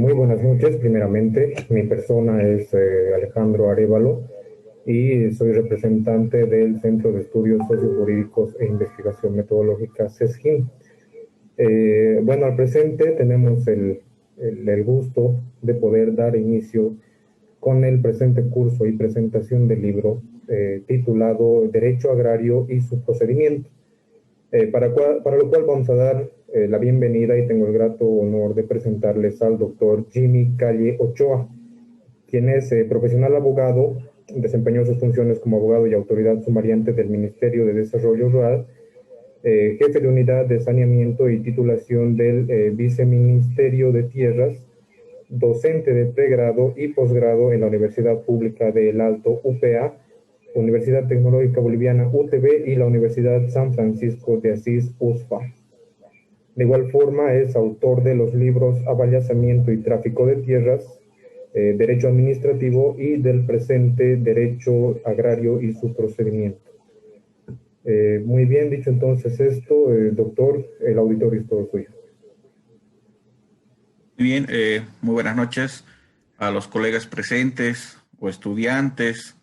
Muy buenas noches. Primeramente, mi persona es Alejandro Arévalo y soy representante del Centro de Estudios Sociojurídicos e Investigación Metodológica CESGIM. Bueno, al presente tenemos el gusto de poder dar inicio con el presente curso y presentación del libro titulado Derecho Agrario y su procedimiento. Para lo cual vamos a dar la bienvenida y tengo el grato honor de presentarles al doctor Jimmy Calle Ochoa, quien es profesional abogado, desempeñó sus funciones como abogado y autoridad sumariante del Ministerio de Desarrollo Rural, jefe de unidad de saneamiento y titulación del Viceministerio de Tierras, docente de pregrado y posgrado en la Universidad Pública del Alto UPA, Universidad Tecnológica Boliviana UTB y la Universidad San Francisco de Asís USFA. De igual forma es autor de los libros Avallazamiento y Tráfico de Tierras, Derecho Administrativo y del presente Derecho Agrario y su procedimiento. Muy bien, dicho entonces esto, doctor, el auditorio es todo suyo. Muy bien, muy buenas noches a los colegas presentes o estudiantes,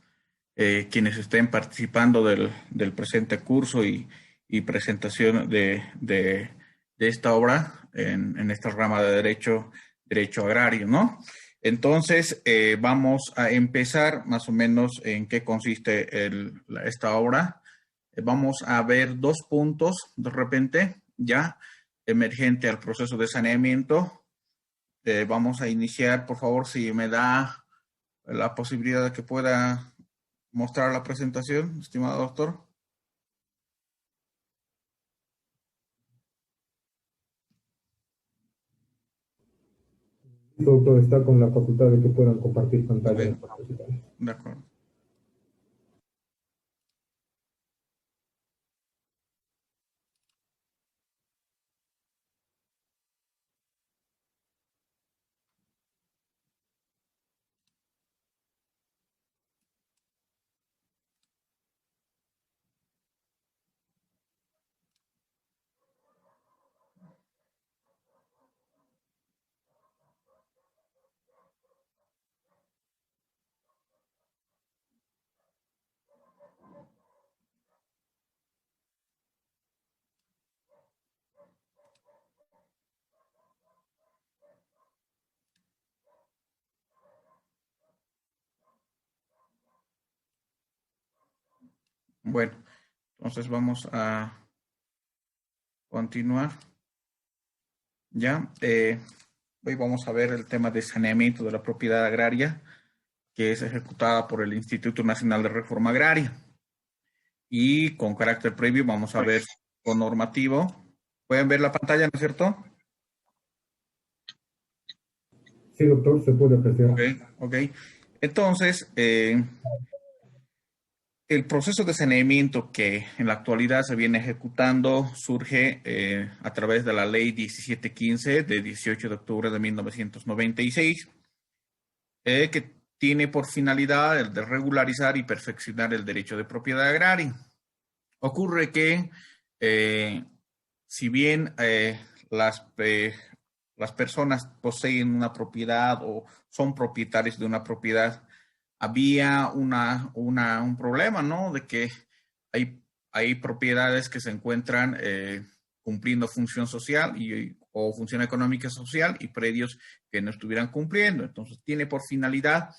quienes estén participando del presente curso y presentación de esta obra en esta rama de Derecho Agrario, ¿no? Entonces, vamos a empezar más o menos en qué consiste esta obra. Vamos a ver dos puntos de repente, ya emergente al proceso de saneamiento. Vamos a iniciar, por favor, si me da la posibilidad de que pueda mostrar la presentación, estimado doctor. Doctor, está con la facultad de que puedan compartir pantalla. Okay. De acuerdo. Bueno, entonces vamos a continuar. Ya, hoy vamos a ver el tema de saneamiento de la propiedad agraria, que es ejecutada por el Instituto Nacional de Reforma Agraria. Y con carácter previo vamos a ver lo normativo. ¿Pueden ver la pantalla, no es cierto? Sí, doctor, se puede apreciar. Ok. Entonces, el proceso de saneamiento que en la actualidad se viene ejecutando surge a través de la Ley 1715 de 18 de octubre de 1996, que tiene por finalidad el de regularizar y perfeccionar el derecho de propiedad agraria. Ocurre que, si bien las personas poseen una propiedad o son propietarios de una propiedad, había un problema, ¿no? De que hay propiedades que se encuentran cumpliendo función social o función económica social y predios que no estuvieran cumpliendo. Entonces, tiene por finalidad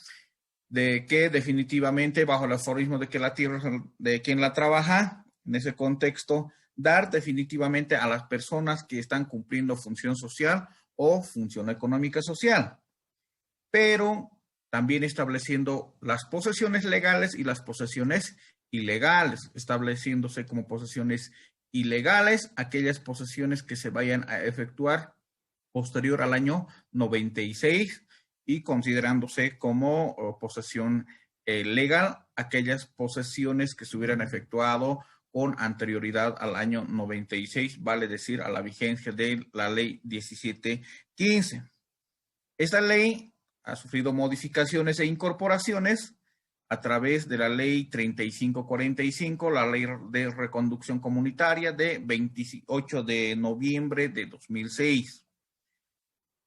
de que definitivamente, bajo el aforismo de que la tierra es de quien la trabaja, en ese contexto, dar definitivamente a las personas que están cumpliendo función social o función económica social. Pero también estableciendo las posesiones legales y las posesiones ilegales, estableciéndose como posesiones ilegales aquellas posesiones que se vayan a efectuar posterior al año 96 y considerándose como posesión legal aquellas posesiones que se hubieran efectuado con anterioridad al año 96, vale decir, a la vigencia de la ley 1715. Esta ley ha sufrido modificaciones e incorporaciones a través de la ley 3545, la ley de reconducción comunitaria de 28 de noviembre de 2006.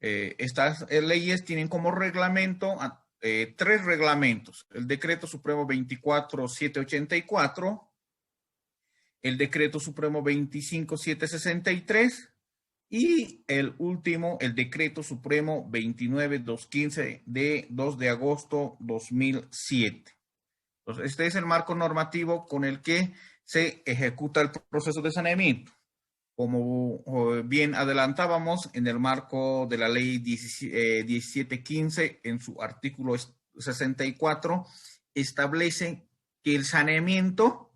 Estas leyes tienen como reglamento 3 reglamentos: el Decreto Supremo 24784, el Decreto Supremo 25763 y el último, el Decreto Supremo 29215 de 2 de agosto 2007. Entonces, este es el marco normativo con el que se ejecuta el proceso de saneamiento. Como bien adelantábamos, en el marco de la ley 1715, en su artículo 64, establece que el saneamiento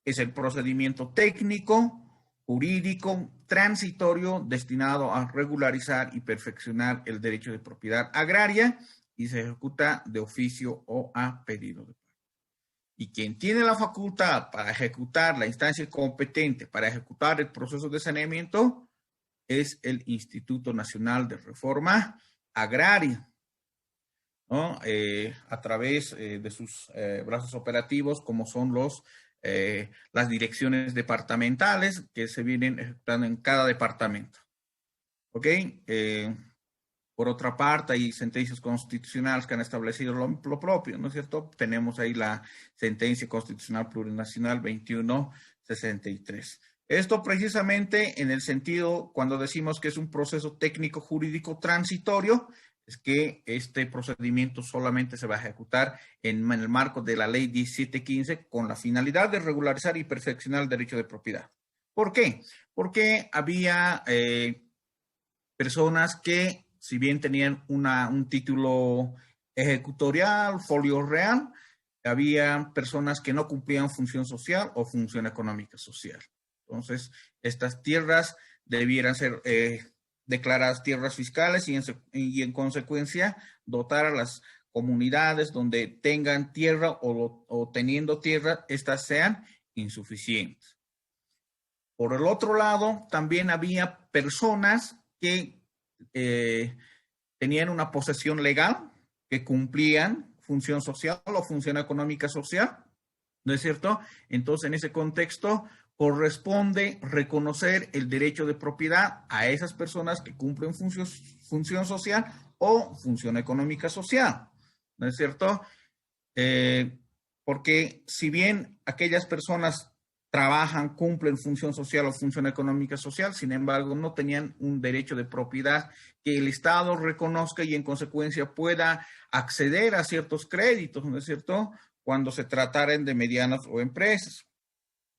es el procedimiento técnico, jurídico, transitorio, destinado a regularizar y perfeccionar el derecho de propiedad agraria y se ejecuta de oficio o a pedido de parte. Y quien tiene la facultad para ejecutar, la instancia competente para ejecutar el proceso de saneamiento, es el Instituto Nacional de Reforma Agraria, ¿no? A través de sus brazos operativos, como son las direcciones departamentales que se vienen ejecutando en cada departamento. ¿Ok? Por otra parte, hay sentencias constitucionales que han establecido lo propio, ¿no es cierto? Tenemos ahí la sentencia constitucional plurinacional 2163. Esto precisamente en el sentido, cuando decimos que es un proceso técnico jurídico transitorio, es que este procedimiento solamente se va a ejecutar en el marco de la ley 1715 con la finalidad de regularizar y perfeccionar el derecho de propiedad. ¿Por qué? Porque había personas que, si bien tenían un título ejecutorial, folio real, había personas que no cumplían función social o función económica social. Entonces, estas tierras debieran ser declaradas tierras fiscales y en consecuencia dotar a las comunidades donde tengan tierra o teniendo tierra, estas sean insuficientes. Por el otro lado, también había personas que tenían una posesión legal, que cumplían función social o función económica social, ¿no es cierto? Entonces, en ese contexto, corresponde reconocer el derecho de propiedad a esas personas que cumplen función social o función económica social, ¿no es cierto? Porque si bien aquellas personas trabajan, cumplen función social o función económica social, sin embargo, no tenían un derecho de propiedad que el Estado reconozca y en consecuencia pueda acceder a ciertos créditos, ¿no es cierto?, cuando se trataren de medianas o empresas.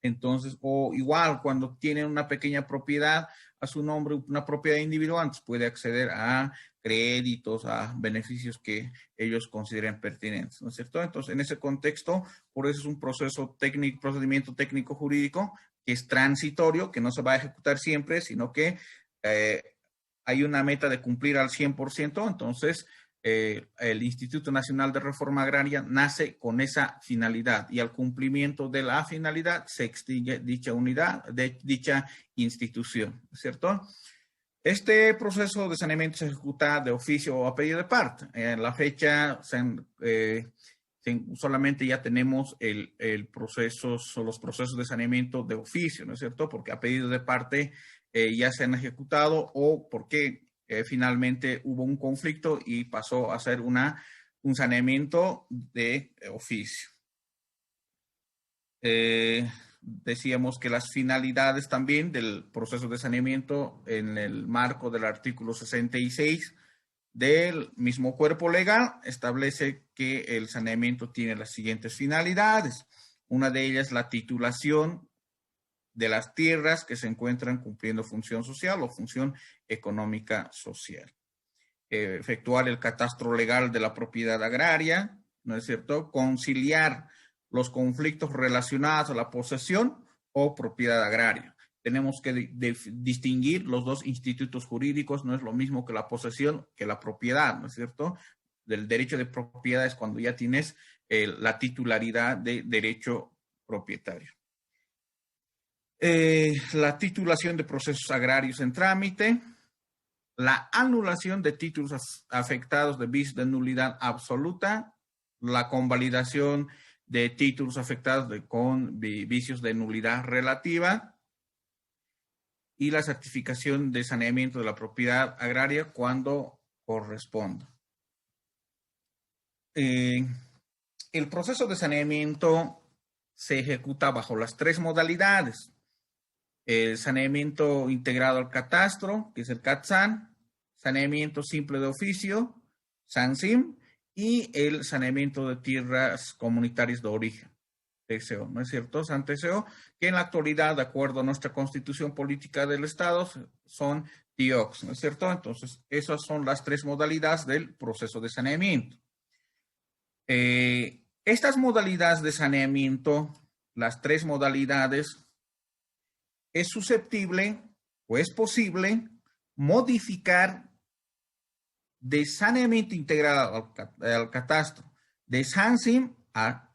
Entonces, o igual cuando tienen una pequeña propiedad a su nombre, una propiedad individual, entonces puede acceder a créditos, a beneficios que ellos consideren pertinentes, ¿no es cierto? Entonces, en ese contexto, por eso es un procedimiento técnico jurídico que es transitorio, que no se va a ejecutar siempre, sino que hay una meta de cumplir al 100%, entonces el Instituto Nacional de Reforma Agraria nace con esa finalidad y al cumplimiento de la finalidad se extingue dicha unidad, de dicha institución, ¿cierto? Este proceso de saneamiento se ejecuta de oficio o a pedido de parte. En la fecha solamente ya tenemos los procesos de saneamiento de oficio, ¿no es cierto? Porque a pedido de parte ya se han ejecutado o porque finalmente hubo un conflicto y pasó a ser un saneamiento de oficio. Decíamos que las finalidades también del proceso de saneamiento en el marco del artículo 66 del mismo cuerpo legal establece que el saneamiento tiene las siguientes finalidades. Una de ellas, la titulación de las tierras que se encuentran cumpliendo función social o función económica social. Efectuar el catastro legal de la propiedad agraria, ¿no es cierto? Conciliar los conflictos relacionados a la posesión o propiedad agraria. Tenemos que distinguir los dos institutos jurídicos, no es lo mismo que la posesión que la propiedad, ¿no es cierto? Del derecho de propiedad es cuando ya tienes la titularidad de derecho propietario. La titulación de procesos agrarios en trámite, la anulación de títulos afectados de vicio de nulidad absoluta, la convalidación de títulos afectados con vicios de nulidad relativa y la certificación de saneamiento de la propiedad agraria cuando corresponda. El proceso de saneamiento se ejecuta bajo las tres modalidades. El saneamiento integrado al catastro, que es el CATSAN, saneamiento simple de oficio, SANSIM, y el saneamiento de tierras comunitarias de origen, TCO, ¿no es cierto? SAN-TCO, que en la actualidad, de acuerdo a nuestra Constitución Política del Estado, son TIOCs, ¿no es cierto? Entonces, esas son las tres modalidades del proceso de saneamiento. Estas modalidades de saneamiento, las tres modalidades, es susceptible o es posible modificar de saneamiento integrado al catastro, de SANSIM a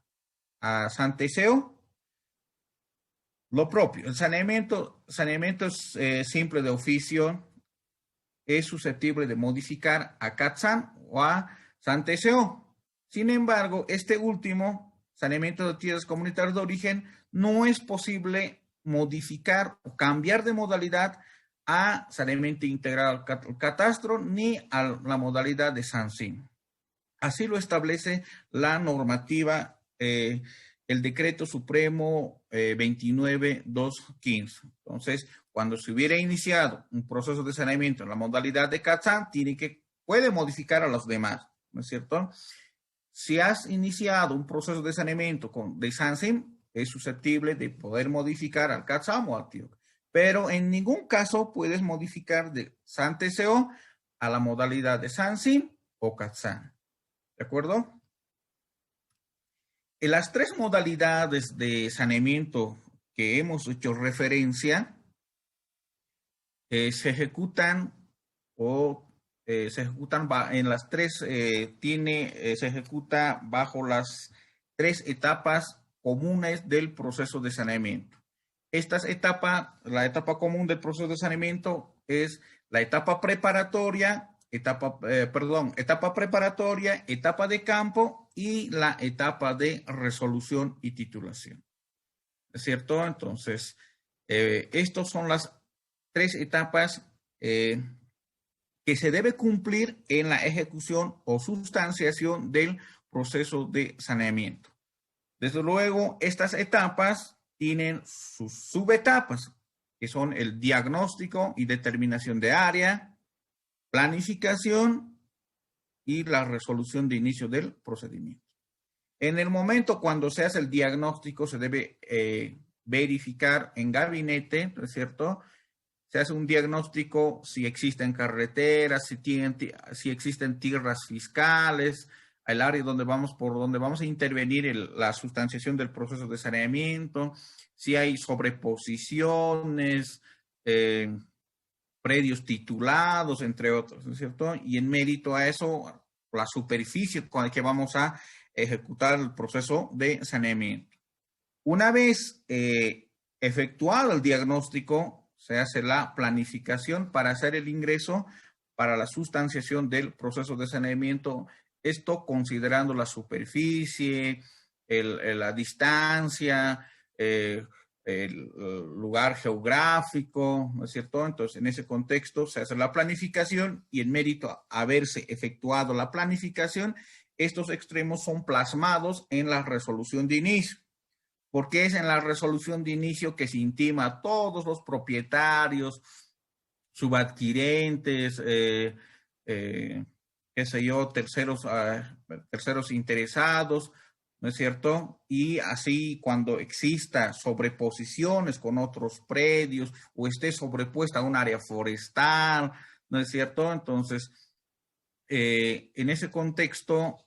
SAN-TCO, lo propio. El saneamiento simple de oficio es susceptible de modificar a CATSAN o a SAN-TCO. Sin embargo, este último, saneamiento de tierras comunitarias de origen, no es posible modificar o cambiar de modalidad a saneamiento integrado al catastro ni a la modalidad de SANSIM. Así lo establece la normativa, el decreto supremo 29.215. Entonces, cuando se hubiera iniciado un proceso de saneamiento en la modalidad de CATSAN, puede modificar a los demás, ¿no es cierto? Si has iniciado un proceso de saneamiento de SANSIM, es susceptible de poder modificar al CATSAN o al TIOC. Pero en ningún caso puedes modificar de SAN-TCO a la modalidad de SANSIM o CATSAN. ¿De acuerdo? En las tres modalidades de saneamiento que hemos hecho referencia, se ejecutan en las tres, se ejecuta bajo las tres etapas comunes del proceso de saneamiento. La etapa común del proceso de saneamiento es la etapa preparatoria, etapa preparatoria, etapa de campo y la etapa de resolución y titulación. ¿Es cierto? Entonces, estas son las tres etapas que se debe cumplir en la ejecución o sustanciación del proceso de saneamiento. Desde luego, estas etapas tienen sus subetapas, que son el diagnóstico y determinación de área, planificación y la resolución de inicio del procedimiento. En el momento cuando se hace el diagnóstico, se debe verificar en gabinete, ¿no es cierto? Se hace un diagnóstico si existen carreteras, si existen tierras fiscales, el área por donde vamos a intervenir la sustanciación del proceso de saneamiento, si hay sobreposiciones, predios titulados, entre otros, ¿no es cierto? Y en mérito a eso, la superficie con la que vamos a ejecutar el proceso de saneamiento. Una vez efectuado el diagnóstico, se hace la planificación para hacer el ingreso para la sustanciación del proceso de saneamiento. Esto considerando la superficie, la distancia, el lugar geográfico, ¿no es cierto? Entonces, en ese contexto se hace la planificación y en mérito a haberse efectuado la planificación, estos extremos son plasmados en la resolución de inicio. Porque es en la resolución de inicio que se intima a todos los propietarios, subadquirentes, qué sé yo, terceros interesados, ¿no es cierto? Y así cuando exista sobreposiciones con otros predios o esté sobrepuesta a un área forestal, ¿no es cierto? Entonces, en ese contexto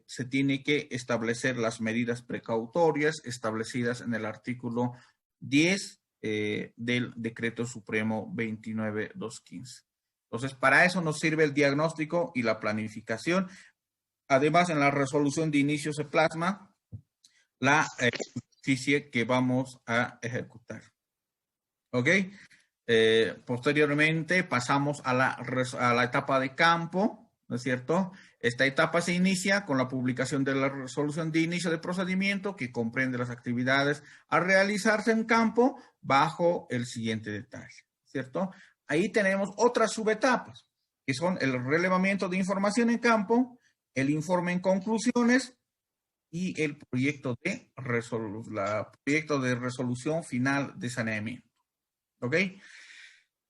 se tiene que establecer las medidas precautorias establecidas en el artículo 10 del Decreto Supremo 29.215. Entonces, para eso nos sirve el diagnóstico y la planificación. Además, en la resolución de inicio se plasma la superficie que vamos a ejecutar. ¿Ok? Posteriormente pasamos a la etapa de campo, ¿no es cierto? Esta etapa se inicia con la publicación de la resolución de inicio de procedimiento que comprende las actividades a realizarse en campo bajo el siguiente detalle. ¿cierto? Ahí tenemos otras subetapas, que son el relevamiento de información en campo, el informe en conclusiones y el proyecto de, proyecto de resolución final de saneamiento. ¿Ok?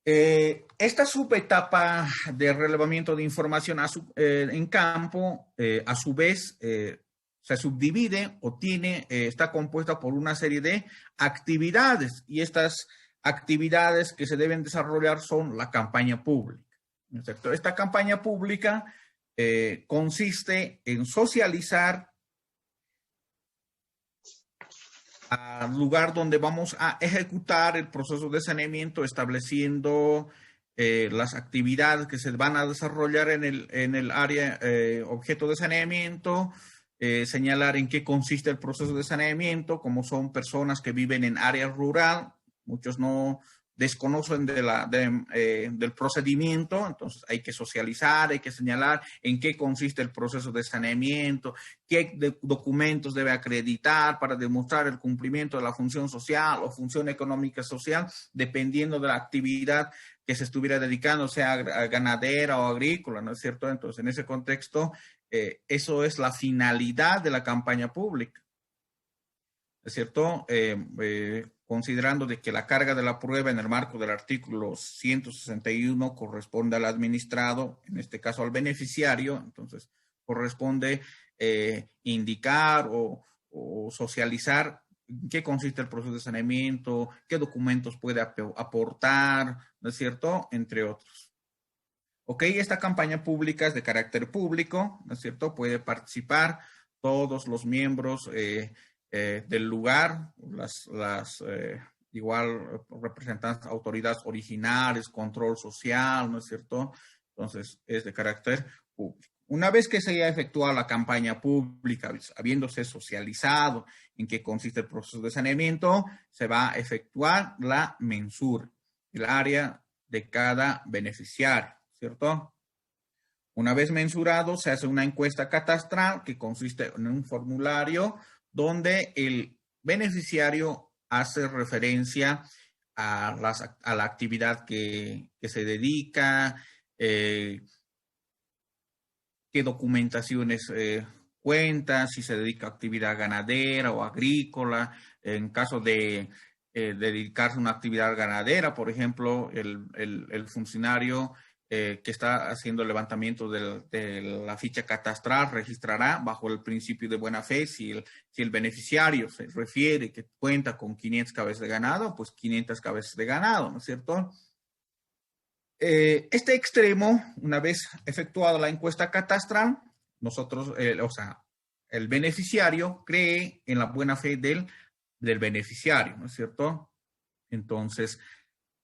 Esta subetapa de relevamiento de información en campo, a su vez, se subdivide o está compuesta por una serie de actividades, y estas actividades que se deben desarrollar son la campaña pública, ¿no es cierto? Esta campaña pública consiste en socializar al lugar donde vamos a ejecutar el proceso de saneamiento, estableciendo las actividades que se van a desarrollar en el área objeto de saneamiento, señalar en qué consiste el proceso de saneamiento, como son personas que viven en área rural, muchos no desconocen del procedimiento, entonces hay que socializar, hay que señalar en qué consiste el proceso de saneamiento, qué documentos debe acreditar para demostrar el cumplimiento de la función social o función económica social, dependiendo de la actividad que se estuviera dedicando, sea ganadera o agrícola, ¿no es cierto? Entonces, en ese contexto, eso es la finalidad de la campaña pública, ¿es cierto? Considerando de que la carga de la prueba en el marco del artículo 161 corresponde al administrado, en este caso al beneficiario, entonces corresponde indicar o socializar en qué consiste el proceso de saneamiento, qué documentos puede aportar, ¿no es cierto? Entre otros. Ok, esta campaña pública es de carácter público, ¿no es cierto? Puede participar todos los miembros del lugar, igual representantes, autoridades originales, control social, ¿no es cierto? Entonces, es de carácter público. Una vez que se haya efectuado la campaña pública, habiéndose socializado en qué consiste el proceso de saneamiento, se va a efectuar la mensura, el área de cada beneficiario, ¿cierto? Una vez mensurado, se hace una encuesta catastral que consiste en un formulario donde el beneficiario hace referencia a la actividad que se dedica, qué documentaciones cuenta, si se dedica a actividad ganadera o agrícola. En caso de dedicarse a una actividad ganadera, por ejemplo, el funcionario que está haciendo el levantamiento de la ficha catastral registrará bajo el principio de buena fe si el beneficiario se refiere que cuenta con 500 cabezas de ganado, pues 500 cabezas de ganado, ¿no es cierto? Este extremo, una vez efectuada la encuesta catastral, nosotros, el beneficiario cree en la buena fe del beneficiario, ¿no es cierto? Entonces,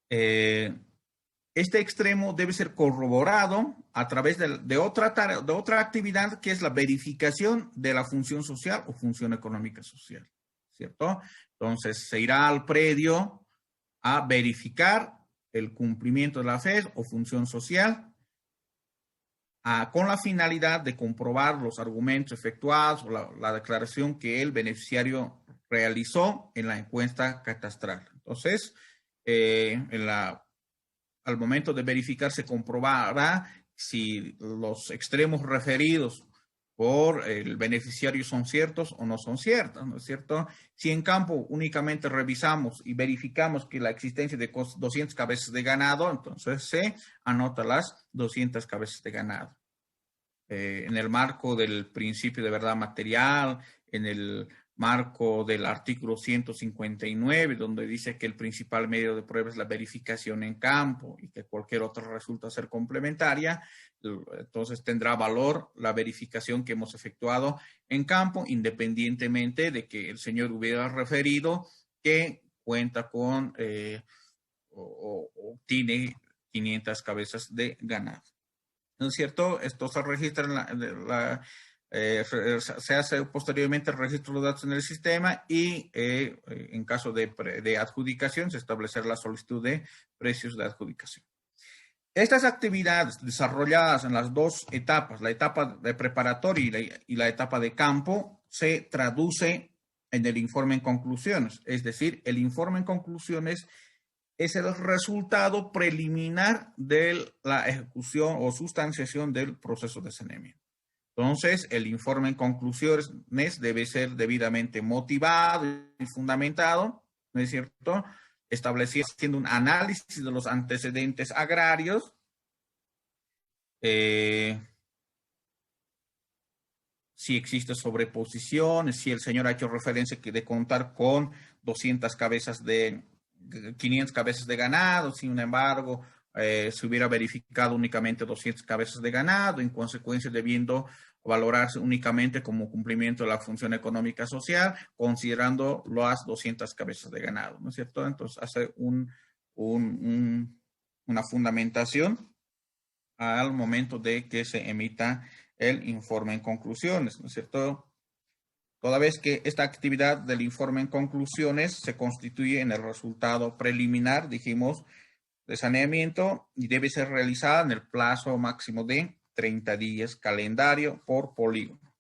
este extremo debe ser corroborado a través de otra actividad que es la verificación de la función social o función económica social, ¿cierto? Entonces, se irá al predio a verificar el cumplimiento de la fe o función social con la finalidad de comprobar los argumentos efectuados o la declaración que el beneficiario realizó en la encuesta catastral. Entonces, al momento de verificar se comprobará si los extremos referidos por el beneficiario son ciertos o no son ciertos, ¿no es cierto? Si en campo únicamente revisamos y verificamos que la existencia de 200 cabezas de ganado, entonces se anota las 200 cabezas de ganado. En el marco del principio de verdad material, en el marco del artículo 159, donde dice que el principal medio de prueba es la verificación en campo y que cualquier otra resulta ser complementaria, entonces tendrá valor la verificación que hemos efectuado en campo, independientemente de que el señor hubiera referido que cuenta con o tiene 500 cabezas de ganado. ¿No es cierto? Esto se registra se hace posteriormente el registro de los datos en el sistema y en caso de adjudicación se establecerá la solicitud de precios de adjudicación. Estas actividades desarrolladas en las dos etapas, la etapa de preparatoria y la etapa de campo, se traduce en el informe en conclusiones. Es decir, el informe en conclusiones es el resultado preliminar de la ejecución o sustanciación del proceso de saneamiento. Entonces, el informe en conclusiones debe ser debidamente motivado y fundamentado, ¿no es cierto? Estableciendo un análisis de los antecedentes agrarios, si existe sobreposición, si el señor ha hecho referencia de contar con 500 cabezas de ganado, sin embargo, se hubiera verificado únicamente 200 cabezas de ganado, en consecuencia debiendo valorarse únicamente como cumplimiento de la función económica social, considerando las 200 cabezas de ganado, ¿no es cierto? Entonces, hace una fundamentación al momento de que se emita el informe en conclusiones, ¿no es cierto? Toda vez que esta actividad del informe en conclusiones se constituye en el resultado preliminar, dijimos, de saneamiento y debe ser realizada en el plazo máximo de 30 días calendario por polígono.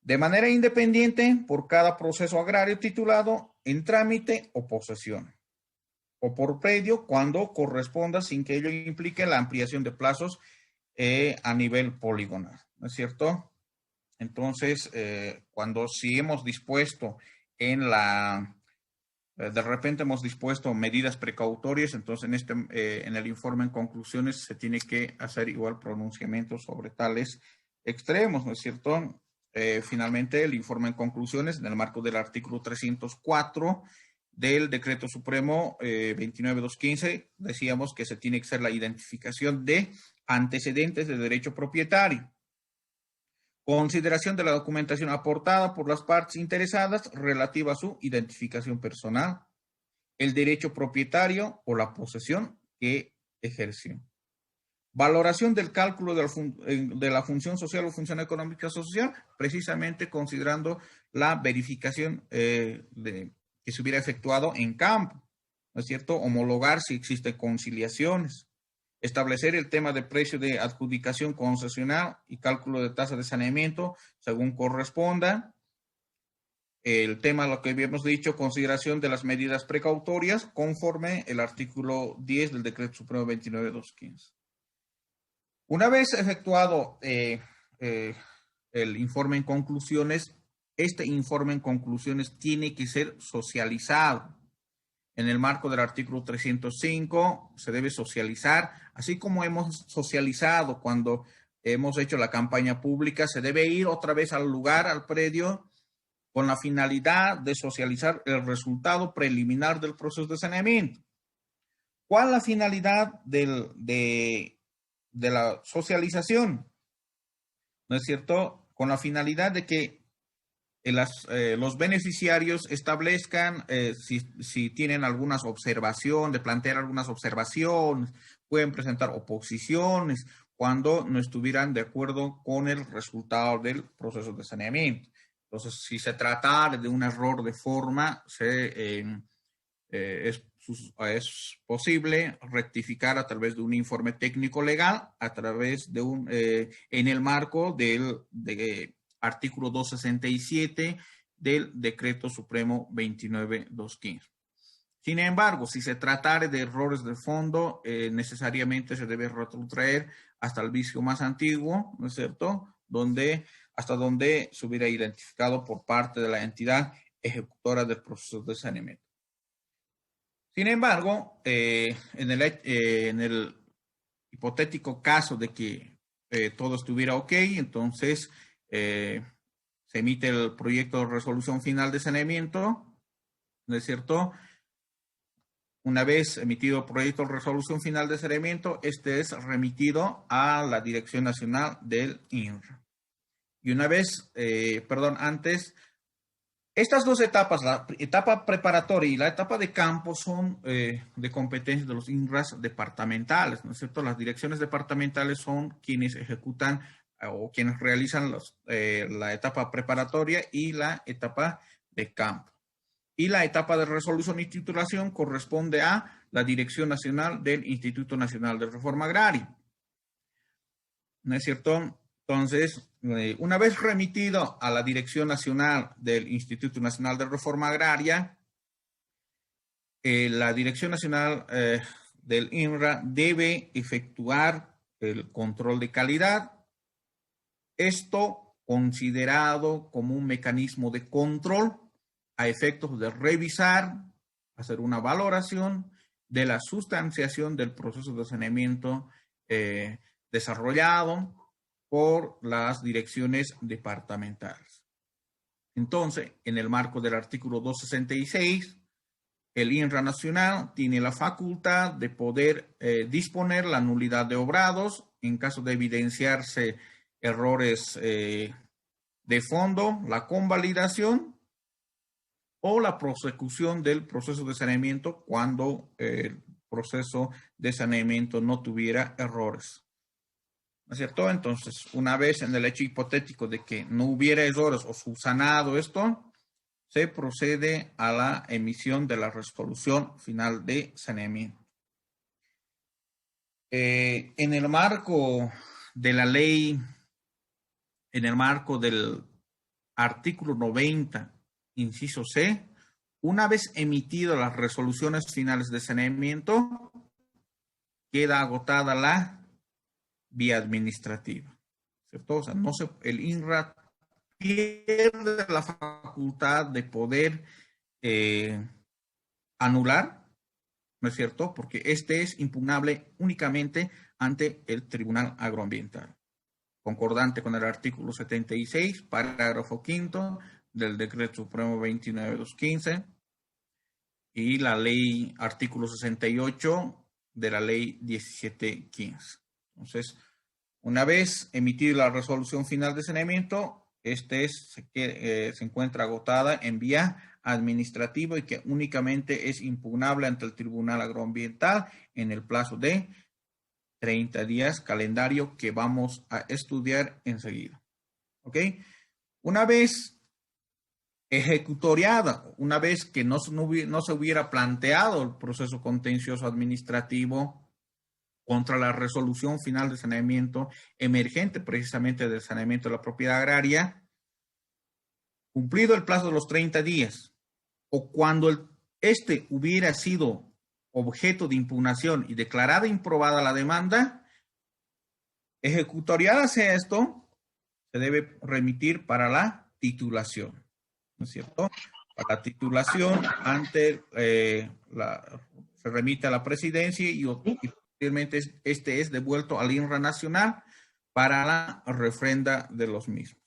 De manera independiente por cada proceso agrario titulado en trámite o posesión, o por predio cuando corresponda sin que ello implique la ampliación de plazos a nivel poligonal, ¿no es cierto? Entonces, cuando sí hemos dispuesto de repente hemos dispuesto medidas precautorias, entonces en el informe en conclusiones se tiene que hacer igual pronunciamiento sobre tales extremos, ¿no es cierto? Finalmente, el informe en conclusiones, en el marco del artículo 304 del Decreto Supremo 29215, decíamos que se tiene que hacer la identificación de antecedentes de derecho propietario. Consideración de la documentación aportada por las partes interesadas relativa a su identificación personal, el derecho propietario o la posesión que ejerció. Valoración del cálculo de la función social o función económica social, precisamente considerando la verificación que se hubiera efectuado en campo, ¿no es cierto? Homologar si existen conciliaciones. Establecer el tema de precio de adjudicación concesional y cálculo de tasa de saneamiento según corresponda. El tema, lo que habíamos dicho, consideración de las medidas precautorias conforme el artículo 10 del Decreto Supremo 29215. Una vez efectuado el informe en conclusiones, este informe en conclusiones tiene que ser socializado. En el marco del artículo 305 se debe socializar, así como hemos socializado cuando hemos hecho la campaña pública, se debe ir otra vez al lugar, al predio, con la finalidad de socializar el resultado preliminar del proceso de saneamiento. ¿Cuál es la finalidad de la socialización? ¿No es cierto? Con la finalidad de que los beneficiarios establezcan si tienen algunas observaciones, de plantear algunas observaciones, pueden presentar oposiciones cuando no estuvieran de acuerdo con el resultado del proceso de saneamiento. Entonces, si se tratara de un error de forma, es posible rectificar a través de un informe técnico legal, a través de en el marco del artículo 267 del Decreto Supremo 29215. Sin embargo, si se tratara de errores de fondo, necesariamente se debe retrotraer hasta el vicio más antiguo, ¿no es cierto? Hasta donde se hubiera identificado por parte de la entidad ejecutora del proceso de saneamiento. Sin embargo, en el hipotético caso de que todo estuviera ok, entonces se emite el proyecto de resolución final de saneamiento, ¿no es cierto? Una vez emitido el proyecto de resolución final de saneamiento, este es remitido a la Dirección Nacional del INRA. Y una vez, antes, estas dos etapas, la etapa preparatoria y la etapa de campo, son de competencia de los INRAs departamentales, ¿no es cierto? Las direcciones departamentales son quienes ejecutan o quienes realizan la etapa preparatoria y la etapa de campo. Y la etapa de resolución y titulación corresponde a la Dirección Nacional del Instituto Nacional de Reforma Agraria. ¿No es cierto? Entonces, una vez remitido a la Dirección Nacional del Instituto Nacional de Reforma Agraria, la Dirección Nacional del INRA debe efectuar el control de calidad. Esto considerado como un mecanismo de control a efectos de revisar, hacer una valoración de la sustanciación del proceso de saneamiento desarrollado por las direcciones departamentales. Entonces, en el marco del artículo 266, el INRA nacional tiene la facultad de poder disponer la nulidad de obrados en caso de evidenciarse errores de fondo, la convalidación o la prosecución del proceso de saneamiento cuando el proceso de saneamiento no tuviera errores. ¿No es cierto? Entonces, una vez en el hecho hipotético de que no hubiera errores o subsanado esto, se procede a la emisión de la resolución final de saneamiento. En el marco de la ley, en el marco del artículo 90, inciso C, una vez emitidas las resoluciones finales de saneamiento, queda agotada la vía administrativa, ¿cierto? O sea, el INRA pierde la facultad de poder anular, ¿no es cierto? Porque este es impugnable únicamente ante el Tribunal Agroambiental, concordante con el artículo 76, parágrafo 5 del Decreto Supremo 29/2015 y la ley artículo 68 de la ley 1715. Entonces, una vez emitida la resolución final de saneamiento, se encuentra agotada en vía administrativa y que únicamente es impugnable ante el Tribunal Agroambiental en el plazo de 30 días, calendario que vamos a estudiar enseguida. ¿Ok? Una vez ejecutoriada, una vez que no se hubiera planteado el proceso contencioso administrativo contra la resolución final de saneamiento emergente precisamente del saneamiento de la propiedad agraria, cumplido el plazo de los 30 días, o cuando este hubiera sido objeto de impugnación y declarada improbada la demanda, ejecutoriada sea esto, se debe remitir para la titulación, ¿no es cierto? Para la titulación se remite a la presidencia y posteriormente este es devuelto al INRA nacional para la refrenda de los mismos.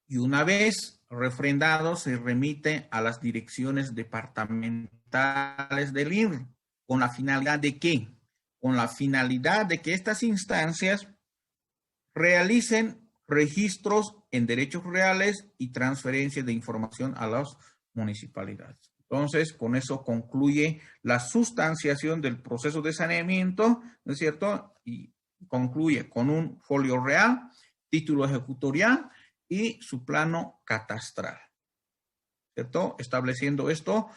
Y una vez refrendado, se remite a las direcciones departamentales del INRA. ¿Con la finalidad de qué? Con la finalidad de que estas instancias realicen registros en derechos reales y transferencia de información a las municipalidades. Entonces, con eso concluye la sustanciación del proceso de saneamiento, ¿no es cierto? Y concluye con un folio real, título ejecutorial y su plano catastral, ¿cierto? Estableciendo esto,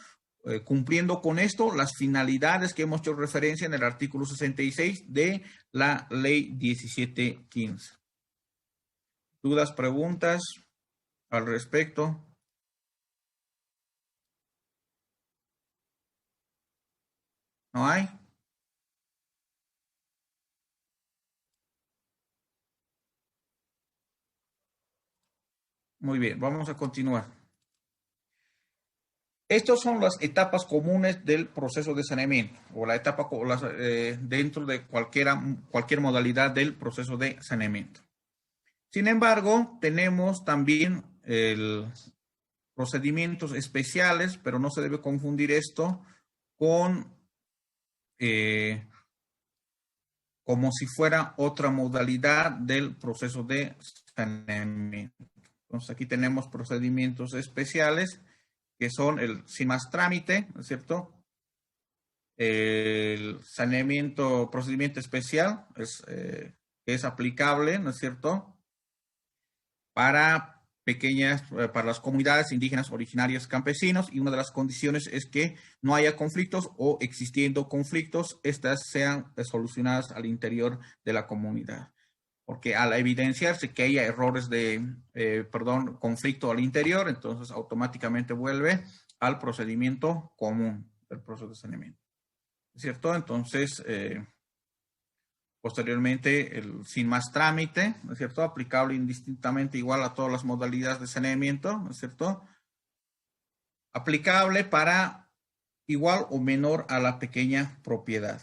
cumpliendo con esto las finalidades que hemos hecho referencia en el artículo 66 de la ley 1715. ¿Dudas, preguntas al respecto? ¿No hay? Muy bien, vamos a continuar. Estas son las etapas comunes del proceso de saneamiento o la etapa dentro de cualquier modalidad del proceso de saneamiento. Sin embargo, tenemos también procedimientos especiales, pero no se debe confundir esto con como si fuera otra modalidad del proceso de saneamiento. Entonces, aquí tenemos procedimientos especiales que son el sin más trámite, ¿no es cierto? El procedimiento especial es aplicable, ¿no es cierto? Para las comunidades indígenas originarias campesinos, y una de las condiciones es que no haya conflictos o existiendo conflictos, estas sean solucionadas al interior de la comunidad. porque al evidenciarse que haya errores de, conflicto al interior, entonces automáticamente vuelve al procedimiento común del proceso de saneamiento, ¿cierto? Entonces, posteriormente, sin más trámite, ¿no es cierto? Aplicable indistintamente igual a todas las modalidades de saneamiento, ¿no es cierto? Aplicable para igual o menor a la pequeña propiedad,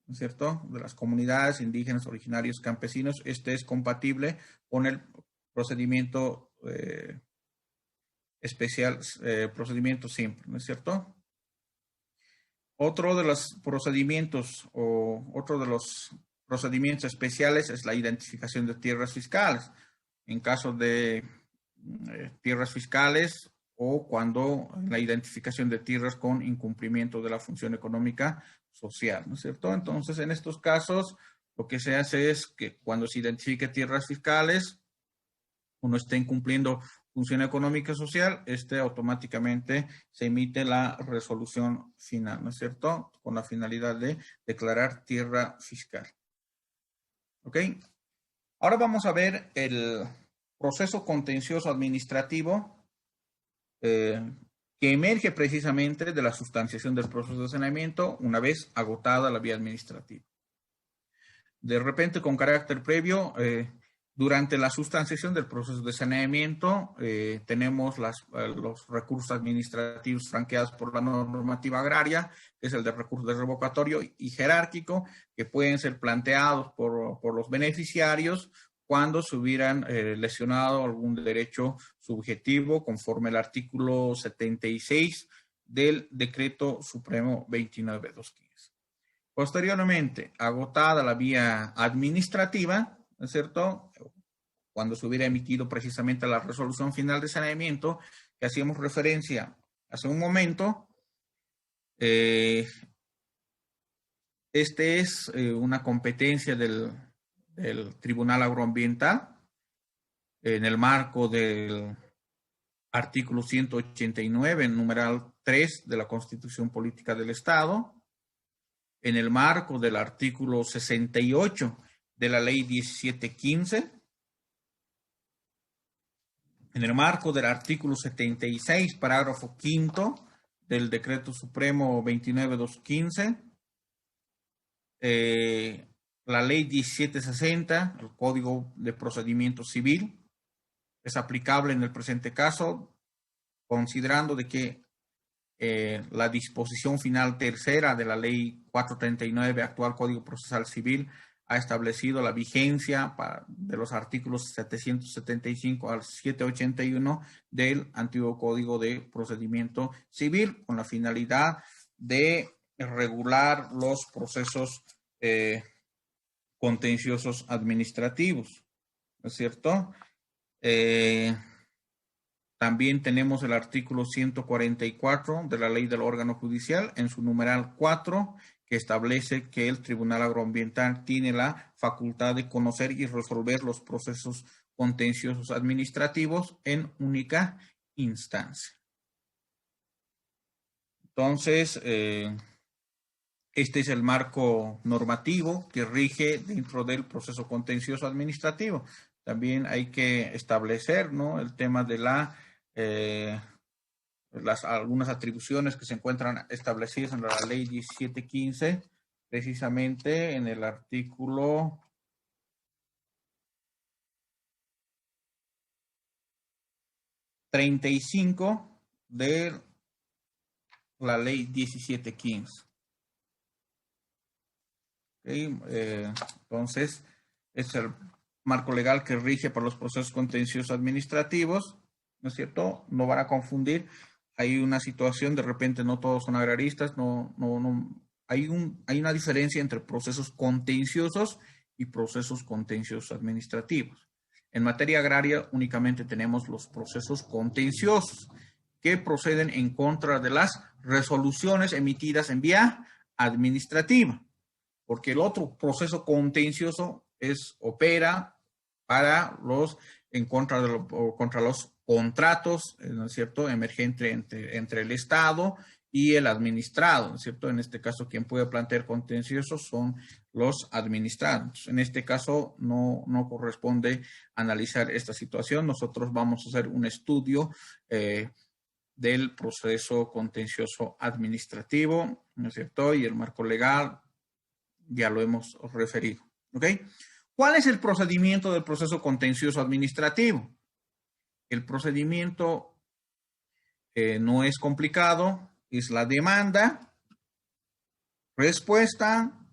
¿no es cierto? De las comunidades indígenas, originarios, campesinos, este es compatible con el procedimiento especial, procedimiento simple, ¿no es cierto? Otro de los procedimientos especiales es la identificación de tierras fiscales. En caso de tierras fiscales o cuando la identificación de tierras con incumplimiento de la función económica social, ¿no es cierto? Entonces, en estos casos, lo que se hace es que cuando se identifique tierras fiscales, uno esté incumpliendo función económica social, automáticamente se emite la resolución final, ¿no es cierto? Con la finalidad de declarar tierra fiscal. ¿Ok? Ahora vamos a ver el proceso contencioso administrativo que emerge precisamente de la sustanciación del proceso de saneamiento una vez agotada la vía administrativa. De repente, con carácter previo, durante la sustanciación del proceso de saneamiento, tenemos los recursos administrativos franqueados por la normativa agraria, que es el de recurso de revocatorio y jerárquico, que pueden ser planteados por los beneficiarios cuando se hubieran lesionado algún derecho subjetivo conforme al artículo 76 del Decreto Supremo 29.215. Posteriormente, agotada la vía administrativa, ¿no es cierto? Cuando se hubiera emitido precisamente la resolución final de saneamiento, que hacíamos referencia hace un momento, es una competencia del Tribunal Agroambiental en el marco del artículo 189, numeral 3 de la Constitución Política del Estado, en el marco del artículo 68 de la Ley 1715, en el marco del artículo 76, parágrafo 5 del Decreto Supremo 29.215, la Ley 1760, el Código de Procedimiento Civil, es aplicable en el presente caso, considerando de que la disposición final tercera de la Ley 439, actual Código Procesal Civil, ha establecido la vigencia de los artículos 775 al 781 del antiguo Código de Procedimiento Civil, con la finalidad de regular los procesos contenciosos administrativos, ¿no es cierto? También tenemos el artículo 144 de la Ley del Órgano Judicial en su numeral 4, que establece que el Tribunal Agroambiental tiene la facultad de conocer y resolver los procesos contenciosos administrativos en única instancia. Entonces, este es el marco normativo que rige dentro del proceso contencioso administrativo. También hay que establecer, ¿no?, el tema de algunas atribuciones que se encuentran establecidas en la Ley 1715, precisamente en el artículo 35 de la Ley 1715. Entonces, es el marco legal que rige para los procesos contenciosos administrativos, ¿no es cierto? No van a confundir. Hay una situación, de repente no todos son agraristas, hay una diferencia entre procesos contenciosos y procesos contenciosos administrativos. En materia agraria únicamente tenemos los procesos contenciosos que proceden en contra de las resoluciones emitidas en vía administrativa, porque el otro proceso contencioso opera contra los contratos, ¿no es cierto?, emergentes entre el Estado y el administrado, ¿no es cierto? En este caso, quien puede plantear contenciosos son los administrados. En este caso, no corresponde analizar esta situación. Nosotros vamos a hacer un estudio del proceso contencioso administrativo, ¿no es cierto? Y el marco legal ya lo hemos referido, ¿ok? ¿Cuál es el procedimiento del proceso contencioso administrativo? El procedimiento no es complicado, es la demanda, respuesta,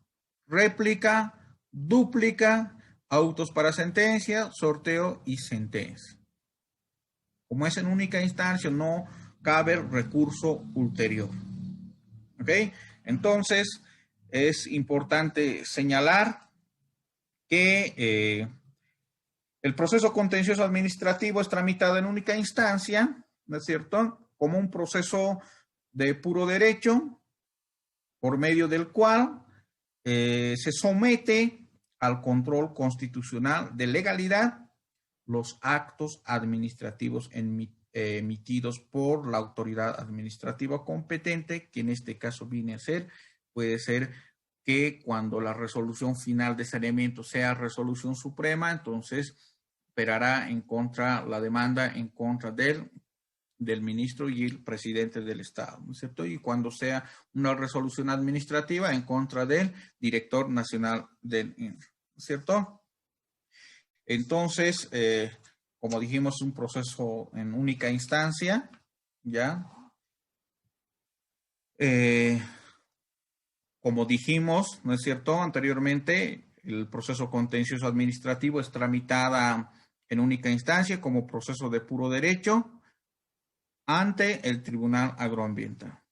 réplica, dúplica, autos para sentencia, sorteo y sentencia. Como es en única instancia, no cabe recurso ulterior. ¿Ok? Entonces, es importante señalar que el proceso contencioso administrativo es tramitado en única instancia, ¿no es cierto?, como un proceso de puro derecho, por medio del cual se somete al control constitucional de legalidad los actos administrativos emitidos por la autoridad administrativa competente, que en este caso viene a ser, puede ser que cuando la resolución final de saneamiento sea resolución suprema, entonces operará en contra, la demanda en contra del ministro y el presidente del Estado, ¿no es cierto? Y cuando sea una resolución administrativa en contra del director nacional del INRE, ¿no es cierto? Entonces, como dijimos, es un proceso en única instancia, ¿ya? Como dijimos, ¿no es cierto? Anteriormente, el proceso contencioso administrativo es tramitada en única instancia como proceso de puro derecho ante el Tribunal Agroambiental,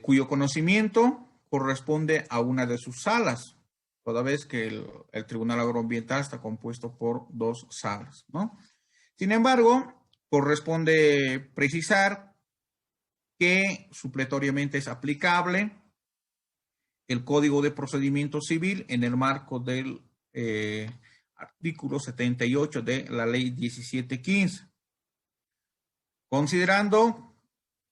cuyo conocimiento corresponde a una de sus salas, toda vez que el Tribunal Agroambiental está compuesto por 2 salas, ¿no? Sin embargo, corresponde precisar que supletoriamente es aplicable el Código de Procedimiento Civil en el marco del artículo 78 de la Ley 1715. Considerando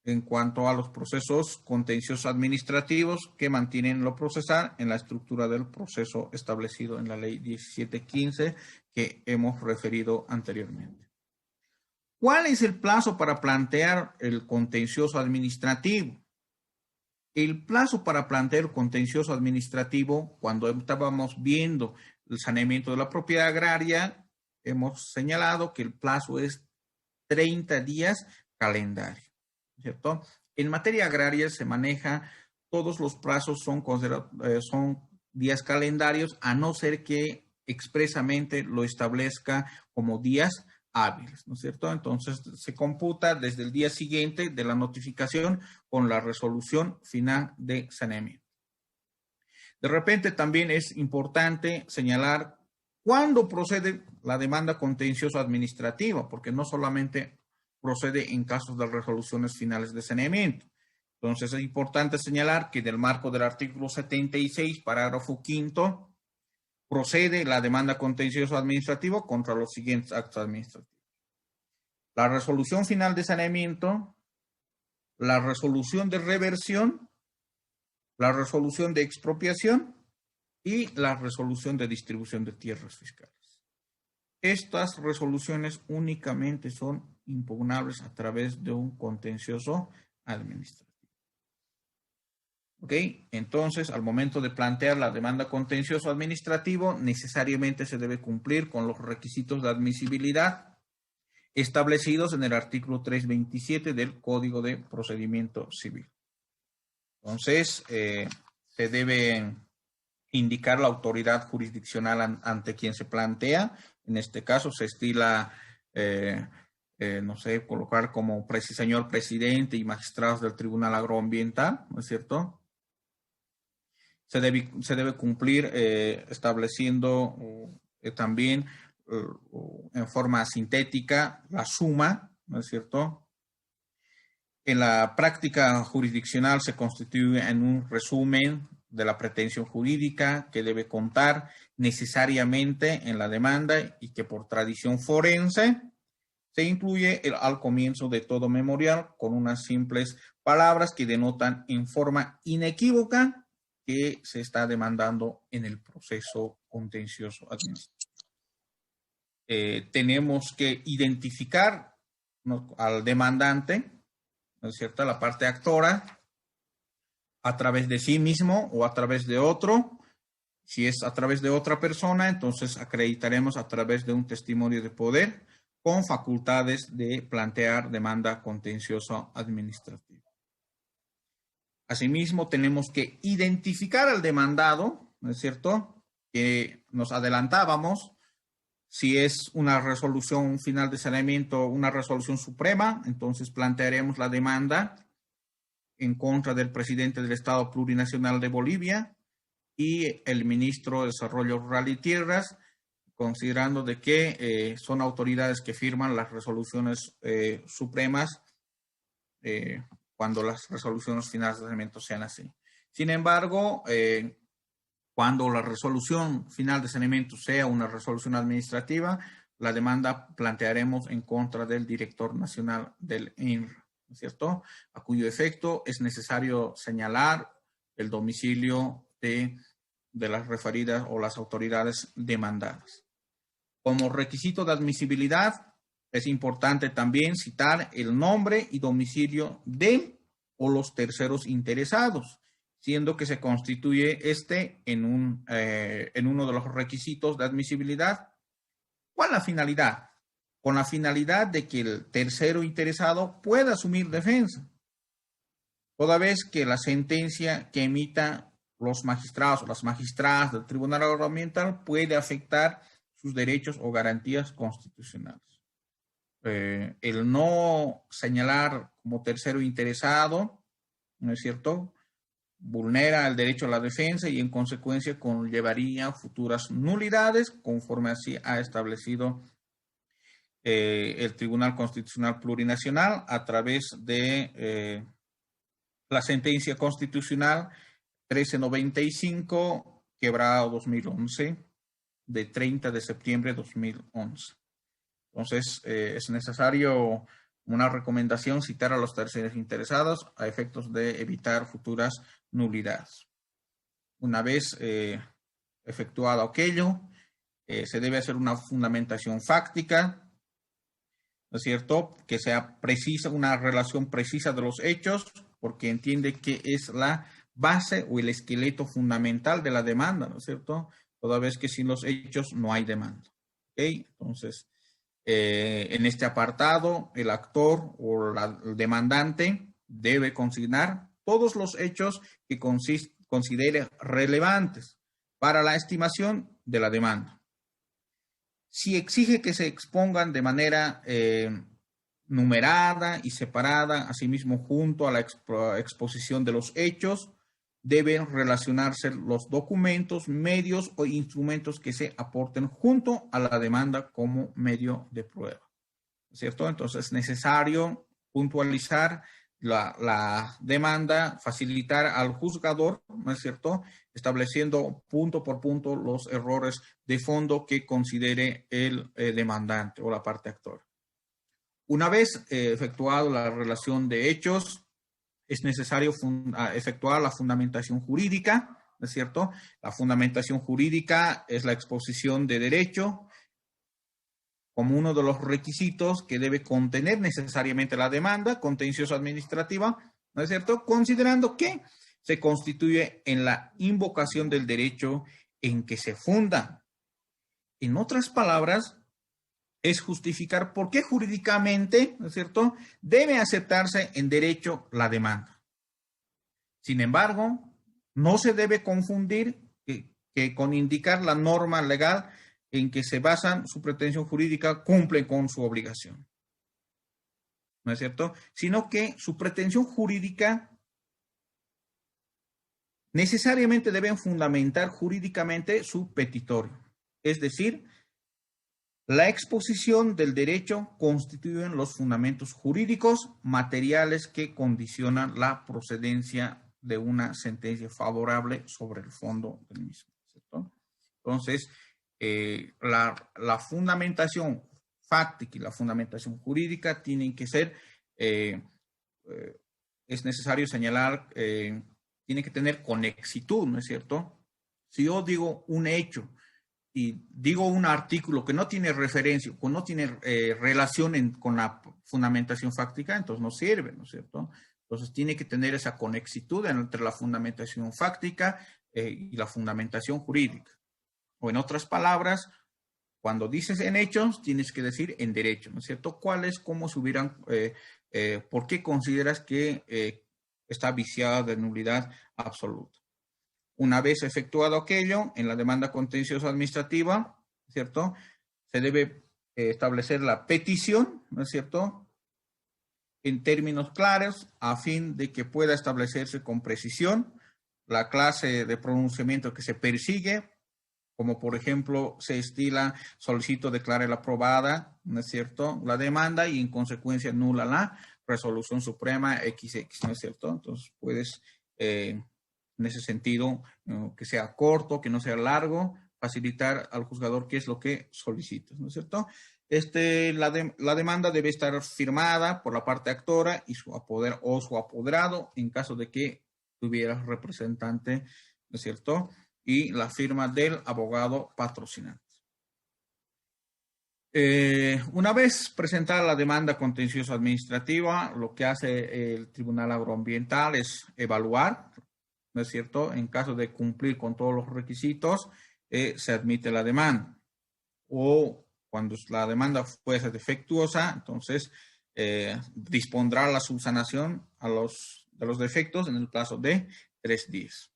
en cuanto a los procesos contenciosos administrativos que mantienen lo procesal en la estructura del proceso establecido en la Ley 1715 que hemos referido anteriormente. ¿Cuál es el plazo para plantear el contencioso administrativo? El plazo para plantear el contencioso administrativo, cuando estábamos viendo el saneamiento de la propiedad agraria, hemos señalado que el plazo es 30 días calendario, ¿cierto? En materia agraria se maneja, todos los plazos son días calendarios, a no ser que expresamente lo establezca como días hábiles, ¿no es cierto? Entonces se computa desde el día siguiente de la notificación con la resolución final de saneamiento. De repente también es importante señalar cuándo procede la demanda contencioso administrativa, porque no solamente procede en casos de resoluciones finales de saneamiento. Entonces es importante señalar que del marco del artículo 76, parágrafo 5, procede la demanda contencioso administrativo contra los siguientes actos administrativos: la resolución final de saneamiento, la resolución de reversión, la resolución de expropiación y la resolución de distribución de tierras fiscales. Estas resoluciones únicamente son impugnables a través de un contencioso administrativo. ¿Ok? Entonces, al momento de plantear la demanda contencioso administrativo, necesariamente se debe cumplir con los requisitos de admisibilidad establecidos en el artículo 327 del Código de Procedimiento Civil. Entonces, se debe indicar la autoridad jurisdiccional ante quien se plantea. En este caso se estila, no sé, colocar como señor presidente y magistrados del Tribunal Agroambiental, ¿no es cierto? Se debe cumplir estableciendo también en forma sintética la suma, ¿no es cierto? En la práctica jurisdiccional se constituye en un resumen de la pretensión jurídica que debe contar necesariamente en la demanda y que por tradición forense se incluye al comienzo de todo memorial con unas simples palabras que denotan en forma inequívoca que se está demandando en el proceso contencioso administrativo. Tenemos que identificar, ¿no?, al demandante, ¿no es cierto?, la parte actora, a través de sí mismo o a través de otro. Si es a través de otra persona, entonces acreditaremos a través de un testimonio de poder con facultades de plantear demanda contenciosa administrativa. Asimismo, tenemos que identificar al demandado, ¿no es cierto?, que nos adelantábamos. Si es una resolución final de saneamiento, una resolución suprema, entonces plantearemos la demanda en contra del presidente del Estado Plurinacional de Bolivia y el ministro de Desarrollo Rural y Tierras, considerando de que son autoridades que firman las resoluciones supremas cuando las resoluciones finales de saneamiento sean así. Sin embargo, cuando la resolución final de saneamiento sea una resolución administrativa, la demanda plantearemos en contra del director nacional del INRA, ¿no es cierto?, a cuyo efecto es necesario señalar el domicilio de las referidas o las autoridades demandadas. Como requisito de admisibilidad, es importante también citar el nombre y domicilio de o los terceros interesados, siendo que se constituye en uno de los requisitos de admisibilidad. ¿Cuál es la finalidad? Con la finalidad de que el tercero interesado pueda asumir defensa, toda vez que la sentencia que emita los magistrados o las magistradas del Tribunal Agroambiental puede afectar sus derechos o garantías constitucionales. El no señalar como tercero interesado, ¿no es cierto?, vulnera el derecho a la defensa y en consecuencia conllevaría futuras nulidades, conforme así ha establecido el Tribunal Constitucional Plurinacional a través de la sentencia constitucional 1395, quebrado 2011, de 30 de septiembre de 2011. Entonces, es necesario una recomendación citar a los terceros interesados a efectos de evitar futuras nulidades. Una vez efectuado aquello, se debe hacer una fundamentación fáctica, ¿no es cierto?, que sea precisa, una relación precisa de los hechos, porque entiende que es la base o el esqueleto fundamental de la demanda, ¿no es cierto?, toda vez que sin los hechos no hay demanda. ¿Okay? Entonces, en este apartado, el actor o el demandante debe consignar todos los hechos que considere relevantes para la estimación de la demanda. Si exige que se expongan de manera numerada y separada, asimismo junto a la exposición de los hechos, deben relacionarse los documentos, medios o instrumentos que se aporten junto a la demanda como medio de prueba, ¿cierto? Entonces es necesario puntualizar la demanda, facilitar al juzgador, ¿no es cierto?, estableciendo punto por punto los errores de fondo que considere el demandante o la parte actora. Una vez efectuada la relación de hechos, es necesario efectuar la fundamentación jurídica, ¿no es cierto? La fundamentación jurídica es la exposición de derecho como uno de los requisitos que debe contener necesariamente la demanda contenciosa administrativa, ¿no es cierto?, considerando que se constituye en la invocación del derecho en que se funda. En otras palabras, es justificar por qué jurídicamente, ¿no es cierto?, debe aceptarse en derecho la demanda. Sin embargo, no se debe confundir que con indicar la norma legal en que se basa su pretensión jurídica cumple con su obligación, ¿no es cierto?, sino que su pretensión jurídica necesariamente deben fundamentar jurídicamente su petitorio, es decir, la exposición del derecho constituyen los fundamentos jurídicos materiales que condicionan la procedencia de una sentencia favorable sobre el fondo del mismo, ¿cierto? Entonces, la fundamentación fáctica y la fundamentación jurídica tienen que ser, es necesario señalar, tiene que tener conexitud, ¿no es cierto? Si yo digo un hecho y digo un artículo que no tiene referencia, que no tiene relación con la fundamentación fáctica, entonces no sirve, ¿no es cierto? Entonces tiene que tener esa conexitud entre la fundamentación fáctica y la fundamentación jurídica. O en otras palabras, cuando dices en hechos, tienes que decir en derecho, ¿no es cierto? ¿Cuáles, cómo se hubieran, por qué consideras que está viciada de nulidad absoluta? Una vez efectuado aquello, en la demanda contenciosa administrativa, ¿cierto? Se debe establecer la petición, ¿no es cierto?, en términos claros, a fin de que pueda establecerse con precisión la clase de pronunciamiento que se persigue, como por ejemplo se estila, solicito declarar aprobada, ¿no es cierto?, la demanda y en consecuencia nula la resolución suprema XX, ¿no es cierto? Entonces puedes, en ese sentido, que sea corto, que no sea largo, facilitar al juzgador qué es lo que solicitas, ¿no es cierto? La demanda debe estar firmada por la parte actora y su apoderado en caso de que tuviera representante, ¿no es cierto?, y la firma del abogado patrocinante. Una vez presentada la demanda contenciosa administrativa, lo que hace el Tribunal Agroambiental es evaluar, ¿no es cierto? En caso de cumplir con todos los requisitos, se admite la demanda. O cuando la demanda fuese defectuosa, entonces dispondrá la subsanación de los defectos en el plazo de 3 días.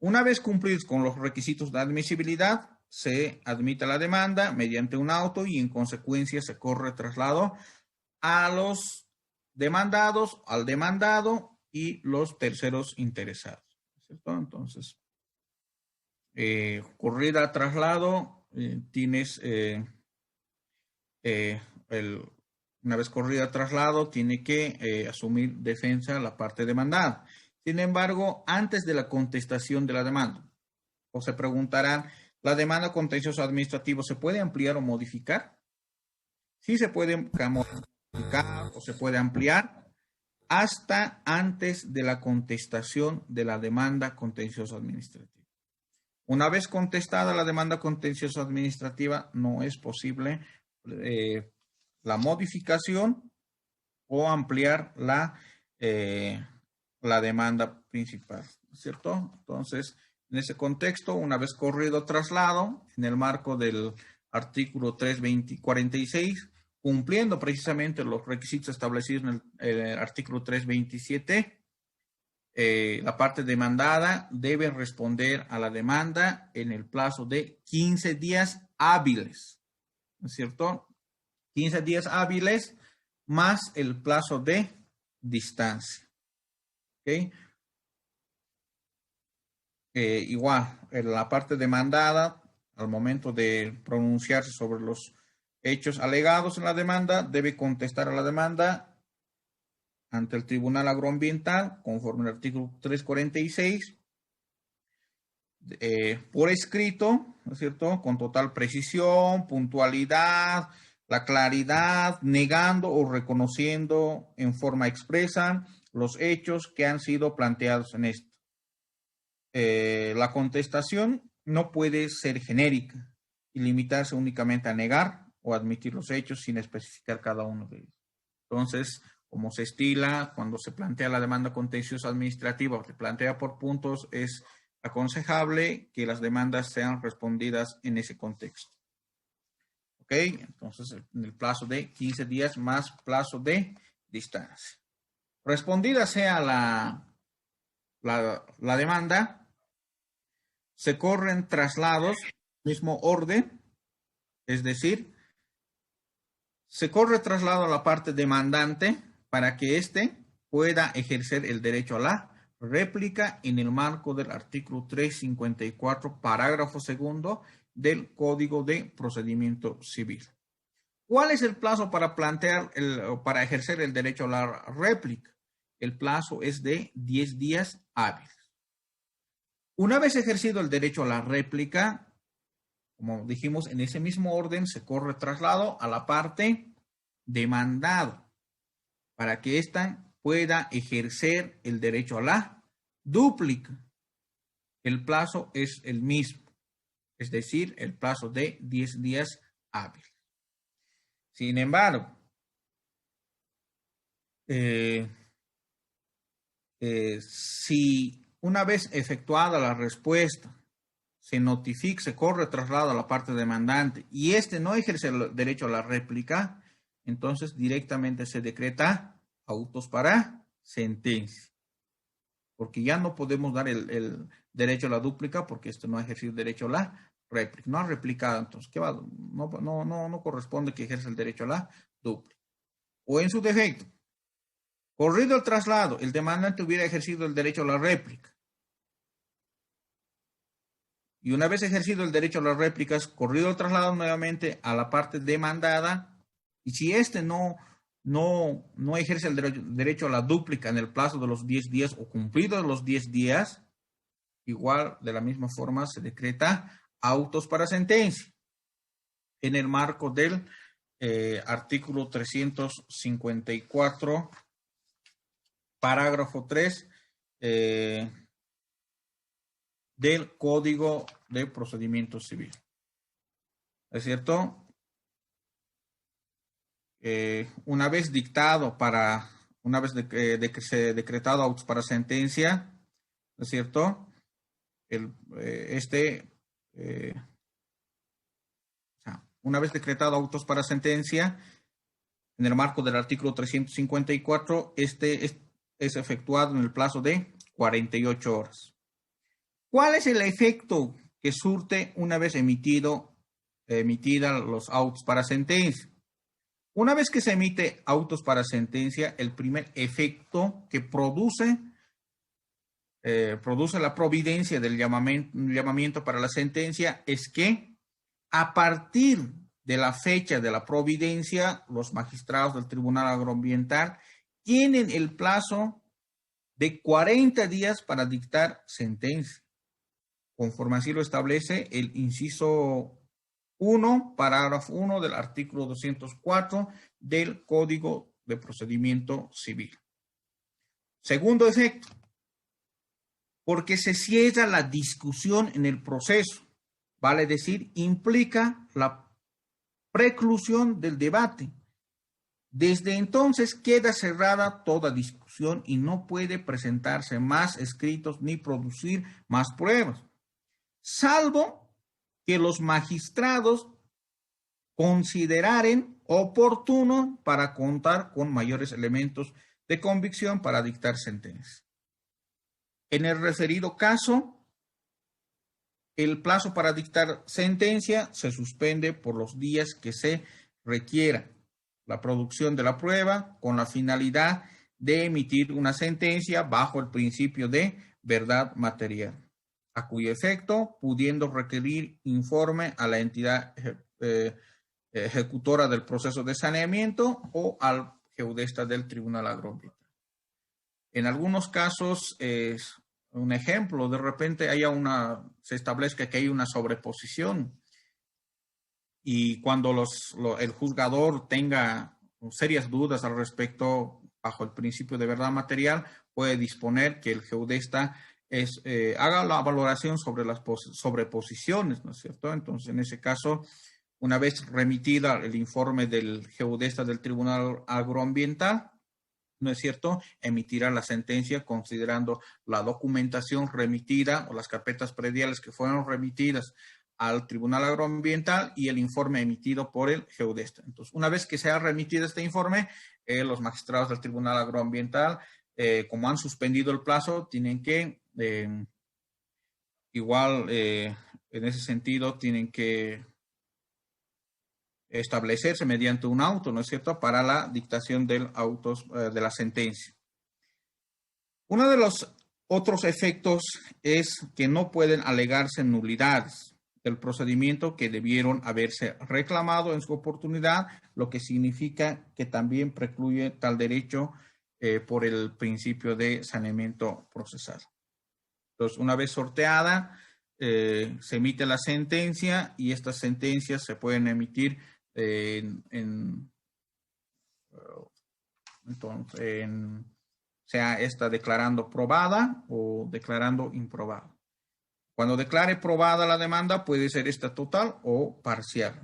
Una vez cumplidos con los requisitos de admisibilidad, se admite la demanda mediante un auto y en consecuencia se corre traslado a los demandados, al demandado y los terceros interesados, ¿cierto? Entonces, corrida traslado, tienes una vez corrida traslado, tiene que asumir defensa la parte demandada. Sin embargo, antes de la contestación de la demanda, o se preguntarán, ¿la demanda contenciosa administrativa se puede ampliar o modificar? Sí se puede modificar o se puede ampliar hasta antes de la contestación de la demanda contenciosa administrativa. Una vez contestada la demanda contenciosa administrativa, no es posible la modificación o ampliar la demanda principal, ¿cierto? Entonces, en ese contexto, una vez corrido traslado, en el marco del artículo 346, cumpliendo precisamente los requisitos establecidos en el artículo 327, la parte demandada debe responder a la demanda en el plazo de 15 días hábiles, ¿no es cierto? 15 días hábiles más el plazo de distancia. ¿Ok? Igual, en la parte demandada, al momento de pronunciarse sobre los hechos alegados en la demanda, debe contestar a la demanda ante el Tribunal Agroambiental, conforme al artículo 346, por escrito, ¿no es cierto?, con total precisión, puntualidad, la claridad, negando o reconociendo en forma expresa los hechos que han sido planteados en esto. La contestación no puede ser genérica y limitarse únicamente a negar o admitir los hechos sin especificar cada uno de ellos. Entonces, como se estila cuando se plantea la demanda contenciosa administrativa o se plantea por puntos, es aconsejable que las demandas sean respondidas en ese contexto. ¿Ok? Entonces, en el plazo de 15 días más plazo de distancia. Respondida sea la demanda, se corren traslados, mismo orden, es decir, se corre traslado a la parte demandante para que éste pueda ejercer el derecho a la réplica en el marco del artículo 354, parágrafo segundo del Código de Procedimiento Civil. ¿Cuál es el plazo para para ejercer el derecho a la réplica? El plazo es de 10 días hábiles. Una vez ejercido el derecho a la réplica, Como dijimos, en ese mismo orden se corre traslado a la parte demandada para que ésta pueda ejercer el derecho a la dúplica. El plazo es el mismo, es decir, el plazo de 10 días hábiles. Sin embargo, si una vez efectuada la respuesta, se notifica, se corre traslado a la parte demandante y este no ejerce el derecho a la réplica, entonces directamente se decreta autos para sentencia. Porque ya no podemos dar el derecho a la dúplica porque esto no ha ejercido derecho a la réplica. No ha replicado, entonces, ¿qué va? No corresponde que ejerza el derecho a la dúplica. O en su defecto, corrido el traslado, el demandante hubiera ejercido el derecho a la réplica. Y una vez ejercido el derecho a las réplicas, corrido el traslado nuevamente a la parte demandada, y si éste no ejerce el derecho a la dúplica en el plazo de los 10 días o cumplidos los 10 días, igual de la misma forma se decreta autos para sentencia en el marco del artículo 354, parágrafo 3 del Código de Procedimiento Civil. ¿Es cierto? Una vez dictado una vez de que se decretado autos para sentencia, ¿no es cierto? Una vez decretado autos para sentencia, en el marco del artículo 354, es efectuado en el plazo de 48 horas. ¿Cuál es el efecto que surte una vez emitida los autos para sentencia? Una vez que se emite autos para sentencia, el primer efecto que produce la providencia del llamamiento para la sentencia es que a partir de la fecha de la providencia, los magistrados del Tribunal Agroambiental tienen el plazo de 40 días para dictar sentencia, conforme así lo establece el inciso 1, parágrafo 1 del artículo 204 del Código de Procedimiento Civil. Segundo efecto, porque se cierra la discusión en el proceso, vale decir, implica la preclusión del debate. Desde entonces queda cerrada toda discusión y no puede presentarse más escritos ni producir más pruebas, salvo que los magistrados consideraren oportuno para contar con mayores elementos de convicción para dictar sentencia. En el referido caso, el plazo para dictar sentencia se suspende por los días que se requiera la producción de la prueba con la finalidad de emitir una sentencia bajo el principio de verdad material, a cuyo efecto, pudiendo requerir informe a la entidad ejecutora del proceso de saneamiento o al geodesta del Tribunal Agroambiental. En algunos casos, un ejemplo, de repente se establezca que hay una sobreposición y cuando el juzgador tenga serias dudas al respecto, bajo el principio de verdad material, puede disponer que el geodesta haga la valoración sobre las sobreposiciones, ¿no es cierto? Entonces, en ese caso, una vez remitida el informe del geodesta del Tribunal Agroambiental, ¿no es cierto?, emitirá la sentencia considerando la documentación remitida o las carpetas prediales que fueron remitidas al Tribunal Agroambiental y el informe emitido por el geodesta. Entonces, una vez que se ha remitido este informe, los magistrados del Tribunal Agroambiental, como han suspendido el plazo, tienen que, en ese sentido, tienen que establecerse mediante un auto, ¿no es cierto?, para la dictación del de la sentencia. Uno de los otros efectos es que no pueden alegarse nulidades del procedimiento que debieron haberse reclamado en su oportunidad, lo que significa que también precluye tal derecho por el principio de saneamiento procesal. Entonces, una vez sorteada se emite la sentencia y estas sentencias se pueden emitir sea esta declarando probada o declarando improbada. Cuando declare probada la demanda puede ser esta total o parcial,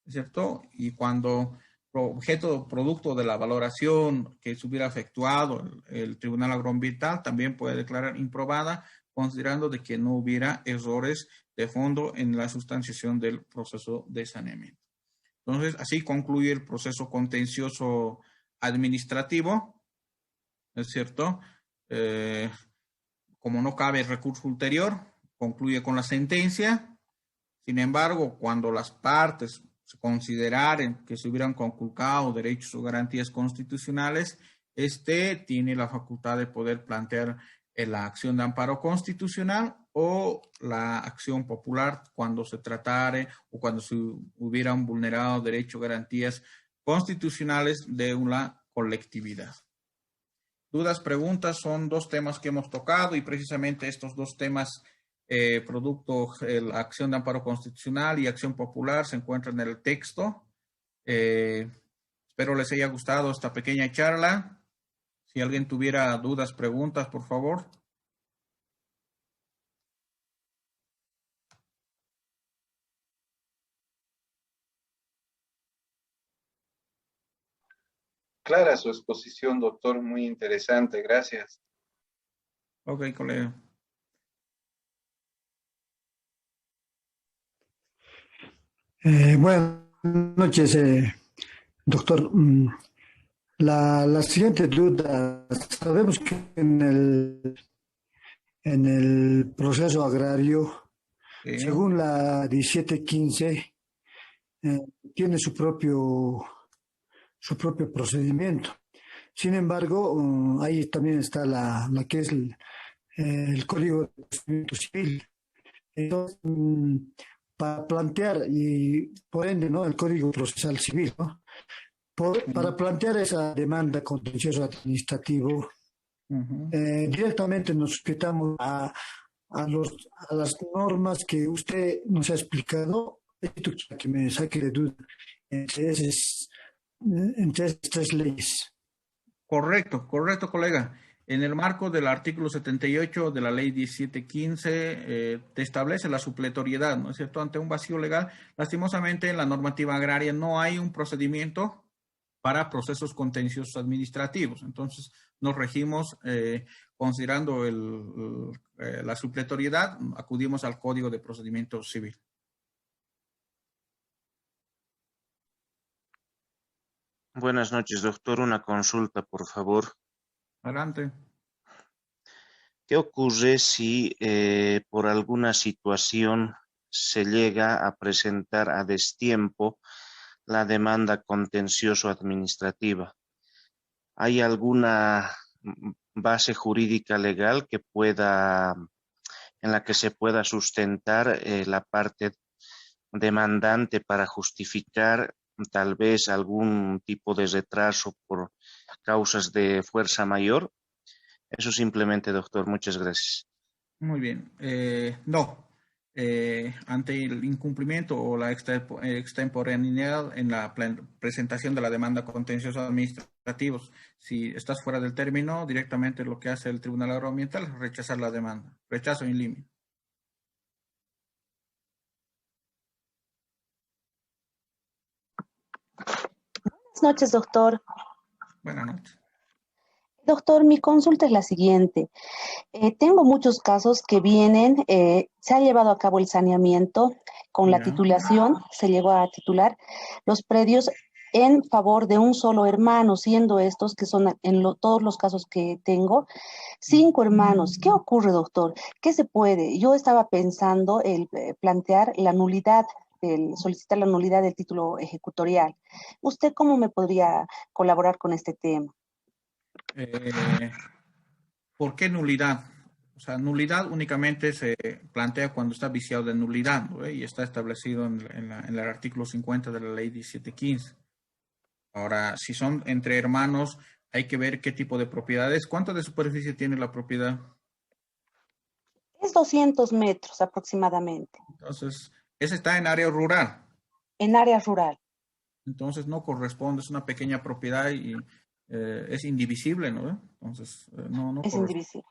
¿cierto? Y cuando objeto o producto de la valoración que se hubiera efectuado el Tribunal Agroambiental también puede declarar improbada, considerando de que no hubiera errores de fondo en la sustanciación del proceso de saneamiento. Entonces, así concluye el proceso contencioso administrativo, ¿es cierto? Como no cabe recurso ulterior, concluye con la sentencia. Sin embargo, cuando las partes se consideraren que se hubieran conculcado derechos o garantías constitucionales, tiene la facultad de poder plantear la acción de amparo constitucional o la acción popular cuando se tratare o cuando se hubieran vulnerado derechos o garantías constitucionales de una colectividad. Dudas, preguntas, son dos temas que hemos tocado y precisamente estos dos temas, producto de la acción de amparo constitucional y acción popular, se encuentran en el texto. Espero les haya gustado esta pequeña charla. Si alguien tuviera dudas, preguntas, por favor. Clara su exposición, doctor, muy interesante, gracias. Ok, colega. Buenas noches, doctor. La siguiente duda. Sabemos que en el proceso agrario, Sí. según la 1715, tiene su propio procedimiento. Sin embargo, ahí también está la que es el Código de Procedimiento Civil. Entonces, para plantear y por ende, ¿no?, el Código Procesal Civil, ¿no?, para plantear esa demanda contencioso administrativo, directamente nos sujetamos a las normas que usted nos ha explicado, que me saque de duda entre esas tres leyes. Correcto, colega. En el marco del artículo 78 de la ley 1715, te establece la supletoriedad, ¿no es cierto?, ante un vacío legal. Lastimosamente, en la normativa agraria no hay un procedimiento para procesos contenciosos administrativos. Entonces, nos regimos considerando la supletoriedad, acudimos al Código de Procedimiento Civil. Buenas noches, doctor. Una consulta, por favor. Adelante. ¿Qué ocurre si por alguna situación se llega a presentar a destiempo la demanda contencioso administrativa? ¿Hay alguna base jurídica legal en la que se pueda sustentar la parte demandante para justificar tal vez algún tipo de retraso por causas de fuerza mayor? Eso simplemente, doctor. Muchas gracias. Muy bien. No. Ante el incumplimiento o la extemporaneidad en la presentación de la demanda contenciosa administrativos, si estás fuera del término, directamente lo que hace el Tribunal Agroambiental es rechazar la demanda. Rechazo in limine. Buenas noches, doctor. Buenas noches. Doctor, mi consulta es la siguiente. Tengo muchos casos que vienen, se ha llevado a cabo el saneamiento con la titulación, se llegó a titular los predios en favor de un solo hermano, siendo estos que son todos los casos que tengo, 5 hermanos. ¿Qué ocurre, doctor? ¿Qué se puede? Yo estaba pensando el plantear la nulidad, solicitar la nulidad del título ejecutorial. ¿Usted cómo me podría colaborar con este tema? ¿Por qué nulidad? O sea, nulidad únicamente se plantea cuando está viciado de nulidad, ¿no? Y está establecido en el artículo 50 de la ley 1715. Ahora, si son entre hermanos, hay que ver qué tipo de propiedad es. ¿Cuánto de superficie tiene la propiedad? Es 200 metros aproximadamente, Entonces, ese está en área rural. en área rural. Entonces, no corresponde, es una pequeña propiedad y es indivisible, ¿no? Entonces, no Es corresponde. indivisible.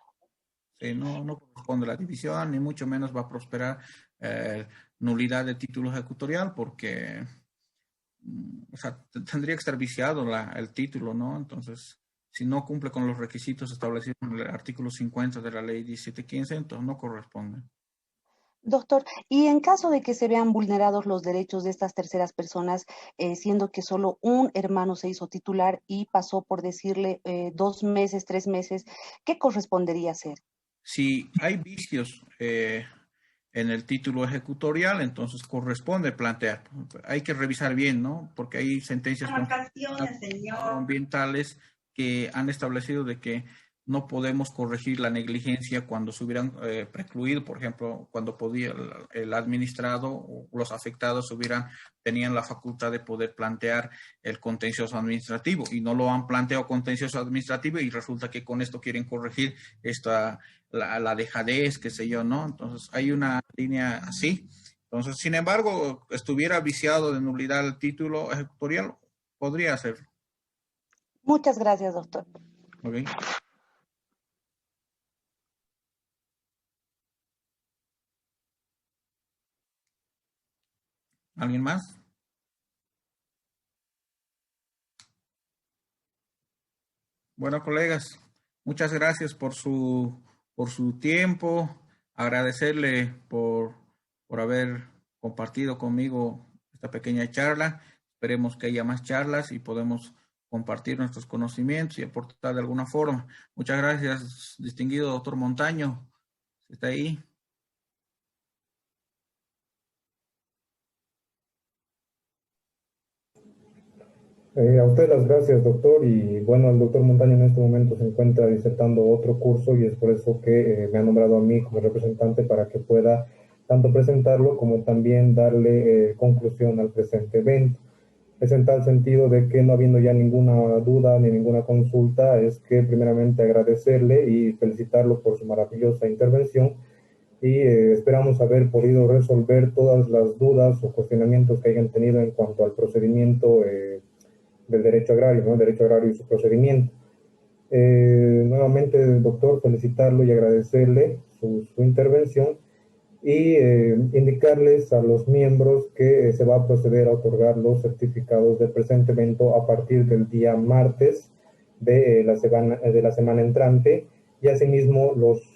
Sí, no corresponde a la división, ni mucho menos va a prosperar nulidad de título ejecutorial porque o sea, tendría que estar viciado el título, ¿no? Entonces, si no cumple con los requisitos establecidos en el artículo 50 de la ley 1715, entonces no corresponde. Doctor, y en caso de que se vean vulnerados los derechos de estas terceras personas, siendo que solo un hermano se hizo titular y pasó por decirle 2 meses, 3 meses, ¿qué correspondería hacer? Si hay vicios en el título ejecutorial, entonces corresponde plantear. Hay que revisar bien, ¿no? Porque hay sentencias ambientales que han establecido de que no podemos corregir la negligencia cuando se hubieran precluido, por ejemplo, cuando podía el administrado o los afectados tenían la facultad de poder plantear el contencioso administrativo y no lo han planteado contencioso administrativo y resulta que con esto quieren corregir la dejadez, qué sé yo, ¿no? Entonces hay una línea así. Entonces, sin embargo, estuviera viciado de nulidad el título ejecutorial, podría hacerlo. Muchas gracias, doctor. ¿Ok? ¿Alguien más? Bueno, colegas, muchas gracias por su tiempo. Agradecerle por haber compartido conmigo esta pequeña charla. Esperemos que haya más charlas y podemos compartir nuestros conocimientos y aportar de alguna forma. Muchas gracias, distinguido doctor Montaño. ¿Está ahí? A usted las gracias, doctor. Y bueno, el doctor Montaño en este momento se encuentra disertando otro curso y es por eso que me ha nombrado a mí como representante para que pueda tanto presentarlo como también darle conclusión al presente evento. Es en tal sentido de que no habiendo ya ninguna duda ni ninguna consulta, es que primeramente agradecerle y felicitarlo por su maravillosa intervención y esperamos haber podido resolver todas las dudas o cuestionamientos que hayan tenido en cuanto al procedimiento del derecho agrario, ¿no? El derecho agrario y su procedimiento. Nuevamente, doctor, felicitarlo y agradecerle su intervención y indicarles a los miembros que se va a proceder a otorgar los certificados del presente evento a partir del día martes de la semana entrante y asimismo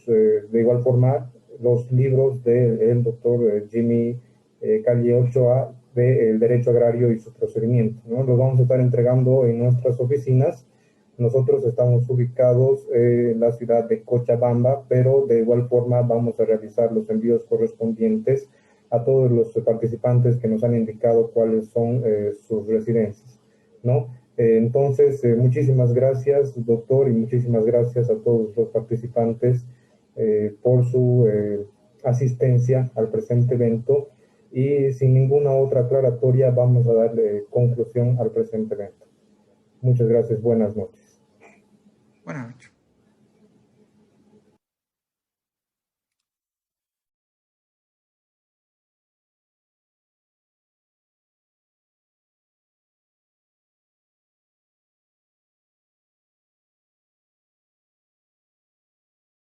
de igual forma los libros del doctor Jimmy Calle Ochoa del derecho agrario y su procedimiento, ¿no? Los vamos a estar entregando en nuestras oficinas. Nosotros estamos ubicados en la ciudad de Cochabamba, pero de igual forma vamos a realizar los envíos correspondientes a todos los participantes que nos han indicado cuáles son sus residencias, ¿no? Entonces, muchísimas gracias, doctor, y muchísimas gracias a todos los participantes por su asistencia al presente evento. Y sin ninguna otra aclaratoria, vamos a darle conclusión al presente evento. Muchas gracias. Buenas noches. Buenas noches.